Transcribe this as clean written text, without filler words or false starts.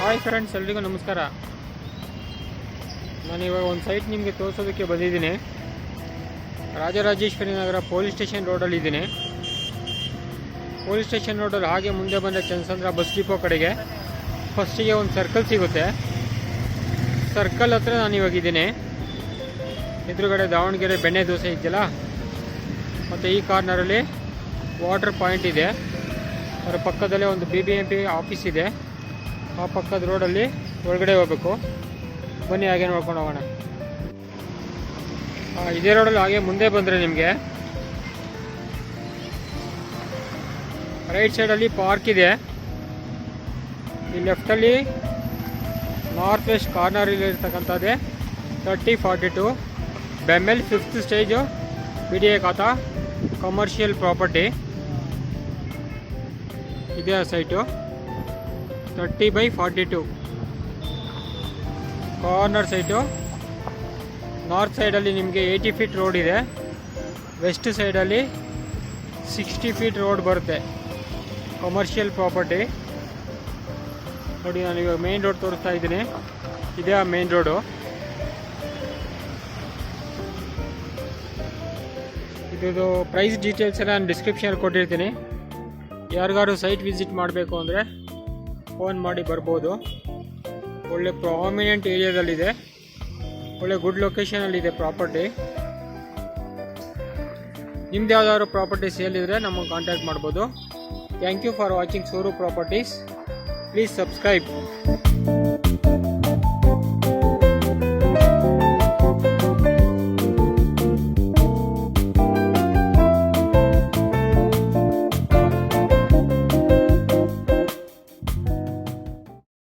Hi friends, ಎಲ್ರಿಗೂ ನಮಸ್ಕಾರ. ನಾನು ಇವಾಗ ಒಂದು ಸೈಟ್ ನಿಮಗೆ ತೋರಿಸೋದಕ್ಕೆ ಬಂದಿದ್ದೀನಿ. ರಾಜರಾಜೇಶ್ವರಿ ನಗರ ಪೊಲೀಸ್ ಸ್ಟೇಷನ್ ರೋಡಲ್ಲಿ ಇದ್ದೀನಿ. ಪೊಲೀಸ್ ಸ್ಟೇಷನ್ ರೋಡಲ್ಲಿ ಹಾಗೆ ಮುಂದೆ ಬಂದರೆ ಚಂದ್ರಸಂದ್ರ ಬಸ್ ಡಿಪೋ ಕಡೆಗೆ ಫಸ್ಟಿಗೆ ಒಂದು ಸರ್ಕಲ್ ಸಿಗುತ್ತೆ. ಸರ್ಕಲ್ ಹತ್ರ ನಾನು ಇವಾಗಿದ್ದೀನಿ. ಎದುರುಗಡೆ ದಾವಣಗೆರೆ ಬೆಣ್ಣೆ ದೋಸೆ ಇದೆಯಲ್ಲ, ಮತ್ತು ಈ ಕಾರ್ನರಲ್ಲಿ ವಾಟರ್ ಪಾಯಿಂಟ್ ಇದೆ. ಅದರ ಪಕ್ಕದಲ್ಲೇ ಒಂದು BBMP ಆಫೀಸ್ ಇದೆ. ಆ ಪಕ್ಕದ ರೋಡಲ್ಲಿ ಒಳಗಡೆ ಹೋಗಬೇಕು. ಬನ್ನಿ ಹಾಗೆ ನೋಡ್ಕೊಂಡು ಹೋಗೋಣ. ಇದೇ ರೋಡಲ್ಲಿ ಹಾಗೆ ಮುಂದೆ ಬಂದರೆ ನಿಮಗೆ ರೈಟ್ ಸೈಡಲ್ಲಿ ಪಾರ್ಕ್ ಇದೆ. ಈ ಲೆಫ್ಟಲ್ಲಿ ನಾರ್ತ್ ವೆಸ್ಟ್ ಕಾರ್ನರಲ್ಲಿ ಇರ್ತಕ್ಕಂಥದ್ದೇ 3042 BEML 5th stage BDA khata commercial property ಇದೆ. Site 30/42 corner site. ನಾರ್ತ್ ಸೈಡಲ್ಲಿ ನಿಮಗೆ 80 ಫೀಟ್ ರೋಡ್ ಇದೆ. ವೆಸ್ಟ್ ಸೈಡಲ್ಲಿ 60 ಫೀಟ್ ರೋಡ್ ಬರುತ್ತೆ. ಕಮರ್ಷಿಯಲ್ ಪ್ರಾಪರ್ಟಿ ನೋಡಿ. ನಾನು ಇವಾಗ ಮೇನ್ ರೋಡ್ ತೋರಿಸ್ತಾ ಇದ್ದೀನಿ. ಇದೇ ಆ ಮೇನ್ ರೋಡು. ಇದು ಪ್ರೈಸ್ ಡೀಟೇಲ್ಸ್ ಎಲ್ಲ ನಾನು ಡಿಸ್ಕ್ರಿಪ್ಷನಲ್ಲಿ ಕೊಟ್ಟಿರ್ತೀನಿ. ಯಾರಿಗಾರು ಸೈಟ್ ವಿಸಿಟ್ ಮಾಡಬೇಕು ಅಂದರೆ ಫೋನ್ ಮಾಡಿ ಬರ್ಬೋದು. ಒಳ್ಳೆ ಪ್ರಾಮಿನೆಂಟ್ ಏರಿಯಾದಲ್ಲಿದೆ. ಒಳ್ಳೆ ಗುಡ್ ಲೊಕೇಶನಲ್ಲಿದೆ ಪ್ರಾಪರ್ಟಿ. ನಿಮ್ದು ಯಾವ್ದಾದ್ರು ಪ್ರಾಪರ್ಟಿ ಸೇಲ್ ಇದ್ದರೆ ನಮಗೆ ಕಾಂಟ್ಯಾಕ್ಟ್ ಮಾಡ್ಬೋದು. ಥ್ಯಾಂಕ್ ಯು ಫಾರ್ ವಾಚಿಂಗ್ ಸೂರು ಪ್ರಾಪರ್ಟೀಸ್. Please subscribe.